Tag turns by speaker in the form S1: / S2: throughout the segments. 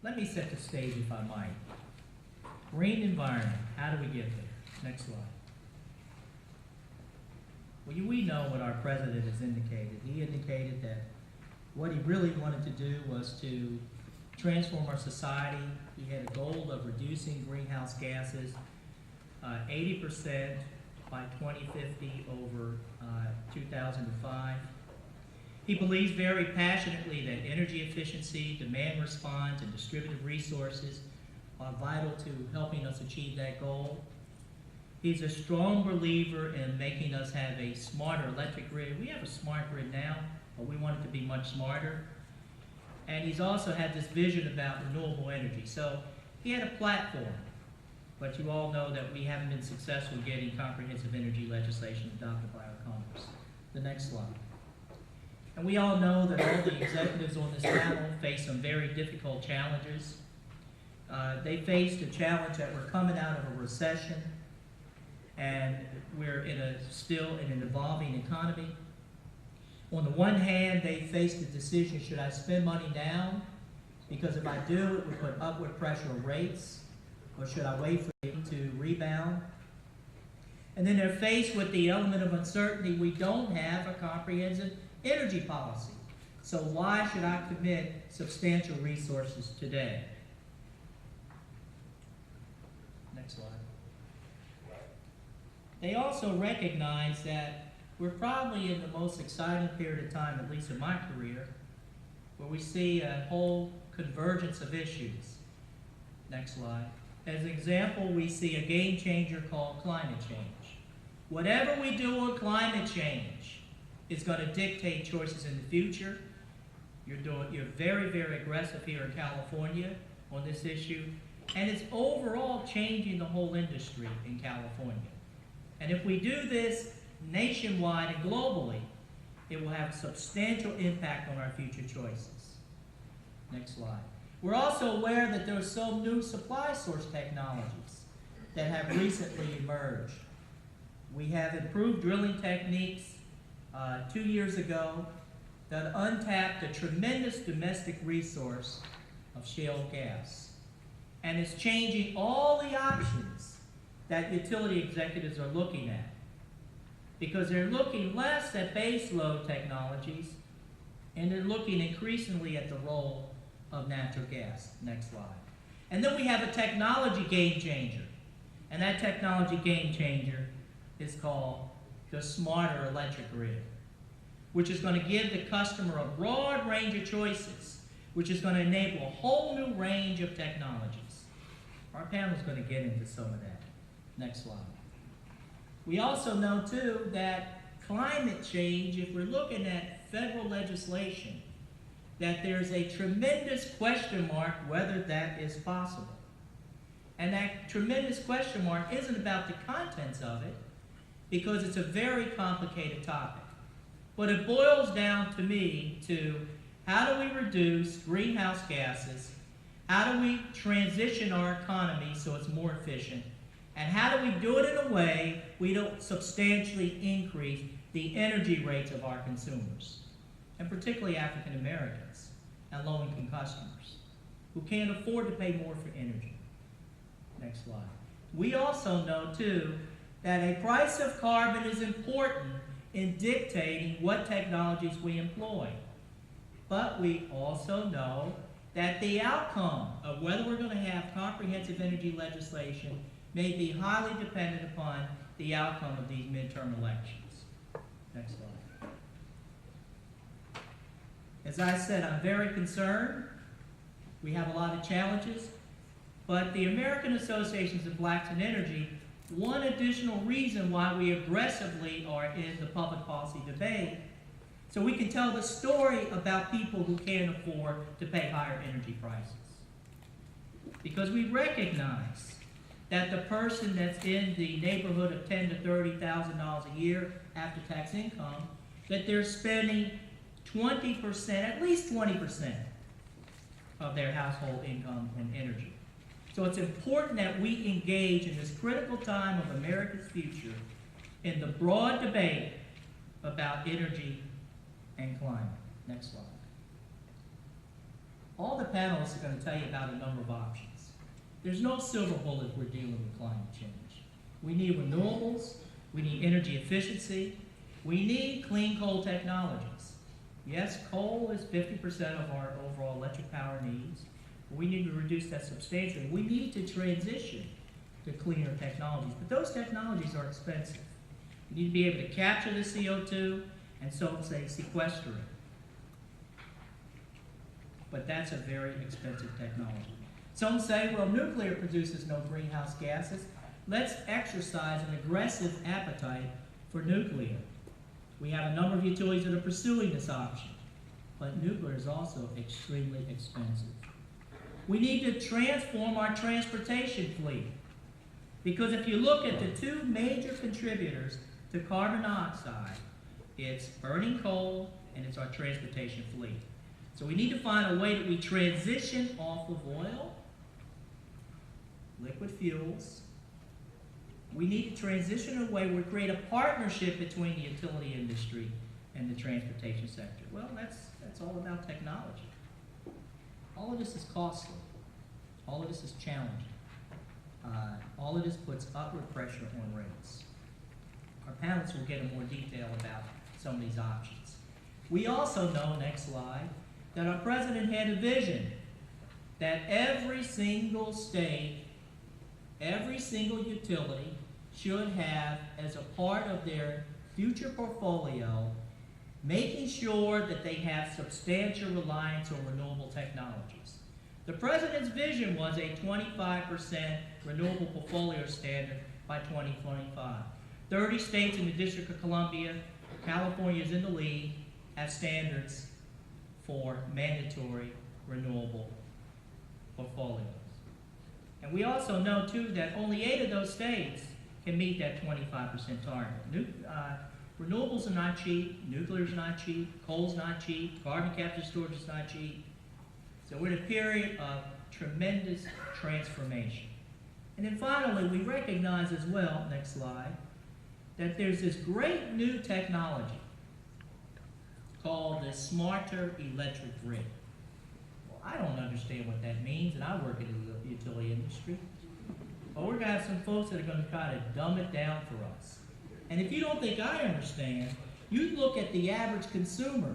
S1: let me set the stage if I might. Green environment, how do we get there? Next slide. Well, we know what our president has indicated. He indicated that what he really wanted to do was to transform our society. He had a goal of reducing greenhouse gases 80% by 2050 over 2005. He believes very passionately that energy efficiency, demand response, and distributed resources are vital to helping us achieve that goal. He's a strong believer in making us have a smarter electric grid. We have a smart grid now, but we want it to be much smarter. And he's also had this vision about renewable energy. So he had a platform, but you all know that we haven't been successful getting comprehensive energy legislation adopted by our Congress. The next slide. And we all know that all the executives on this panel face some very difficult challenges. They faced a challenge that we're coming out of a recession, and we're still in an evolving economy. On the one hand, they faced the decision, should I spend money now? Because if I do, it would put upward pressure on rates, or should I wait for it to rebound? And then they're faced with the element of uncertainty. We don't have a comprehensive energy policy. So why should I commit substantial resources today? Next slide. They also recognize that we're probably in the most exciting period of time, at least in my career, where we see a whole convergence of issues. Next slide. As an example, we see a game changer called climate change. Whatever we do on climate change is going to dictate choices in the future. You're very, very aggressive here in California on this issue, and it's overall changing the whole industry in California. And if we do this nationwide and globally, it will have substantial impact on our future choices. Next slide. We're also aware that there are some new supply source technologies that have recently emerged. We have improved drilling techniques 2 years ago that untapped a tremendous domestic resource of shale gas. And it's changing all the options that utility executives are looking at, because they're looking less at base load technologies and they're looking increasingly at the role of natural gas. Next slide. And then we have a technology game changer, and that technology game changer is called the smarter electric grid, which is going to give the customer a broad range of choices, which is going to enable a whole new range of technologies. Our panel is going to get into some of that. Next slide. We also know, too, that climate change, if we're looking at federal legislation, that there's a tremendous question mark whether that is possible. And that tremendous question mark isn't about the contents of it, because it's a very complicated topic. But it boils down to me to how do we reduce greenhouse gases, how do we transition our economy so it's more efficient, and how do we do it in a way we don't substantially increase the energy rates of our consumers, and particularly African Americans and low-income customers who can't afford to pay more for energy. Next slide. We also know, too, that a price of carbon is important in dictating what technologies we employ. But we also know that the outcome of whether we're going to have comprehensive energy legislation may be highly dependent upon the outcome of these midterm elections. Next slide. As I said, I'm very concerned. We have a lot of challenges, but the American Associations of Blacks in Energy, one additional reason why we aggressively are in the public policy debate, so we can tell the story about people who can't afford to pay higher energy prices. Because we recognize that the person that's in the neighborhood of $10,000 to $30,000 a year after tax income, that they're spending 20%, at least 20% of their household income on energy. So it's important that we engage in this critical time of America's future in the broad debate about energy and climate. Next slide. all the panelists are going to tell you about a number of options. There's no silver bullet if we're dealing with climate change. We need renewables, we need energy efficiency, we need clean coal technologies. Yes, coal is 50% of our overall electric power needs. We need to reduce that substantially. We need to transition to cleaner technologies, but those technologies are expensive. You need to be able to capture the CO2 and so say sequester it. But that's a very expensive technology. Some say, well, nuclear produces no greenhouse gases. Let's exercise an aggressive appetite for nuclear. We have a number of utilities that are pursuing this option, but nuclear is also extremely expensive. We need to transform our transportation fleet, because if you look at the two major contributors to carbon dioxide, it's burning coal and it's our transportation fleet. So we need to find a way that we transition off of oil, liquid fuels. We need to transition in a way where we create a partnership between the utility industry and the transportation sector. Well, that's all about technology. All of this is costly. All of this is challenging. All of this puts upward pressure on rates. Our panelists will get into more detail about some of these options. We also know, next slide, that our president had a vision that every single state, every single utility should have as a part of their future portfolio, making sure that they have substantial reliance on renewable technologies. The president's vision was a 25% renewable portfolio standard by 2025. 30 states in the District of Columbia, California is in the lead, have standards for mandatory renewable portfolios. And we also know, too, that only 8 of those states can meet that 25% target. Renewables are not cheap, nuclear is not cheap, coal's not cheap, carbon capture storage is not cheap. So we're in a period of tremendous transformation. And then finally, we recognize as well, next slide, that there's this great new technology called the smarter electric grid. Well, I don't understand what that means, and I work in the utility industry. But we're going to have some folks that are going to try to dumb it down for us. And if you don't think I understand, you look at the average consumer.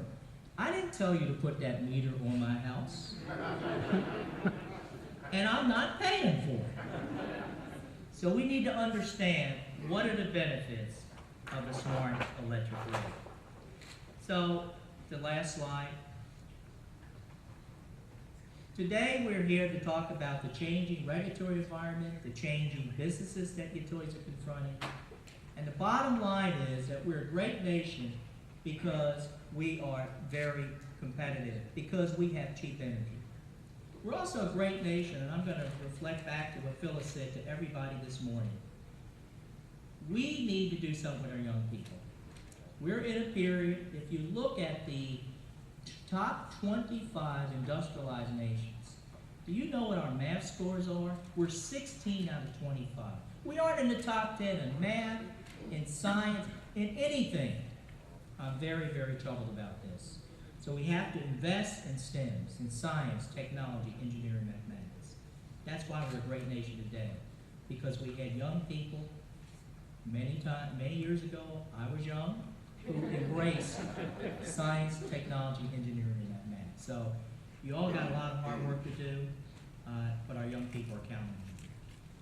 S1: I didn't tell you to put that meter on my house. And I'm not paying for it. So we need to understand what are the benefits of a smart electric grid. So the last slide. Today we're here to talk about the changing regulatory environment, the changing businesses that utilities are confronting. And the bottom line is that we're a great nation because we are very competitive, because we have cheap energy. We're also a great nation, and I'm going to reflect back to what Phyllis said to everybody this morning. We need to do something with our young people. We're in a period, if you look at the top 25 industrialized nations, do you know what our math scores are? We're 16 out of 25. We aren't in the top 10 in math, in science, in anything. I'm very, very troubled about this. So we have to invest in STEMs, in science, technology, engineering, mathematics. That's why we're a great nation today, because we had young people many years ago, I was young, who embraced science, technology, engineering, and mathematics. So you all got a lot of hard work to do, but our young people are counting on you.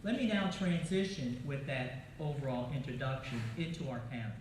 S1: Let me now transition with that overall introduction into our panel.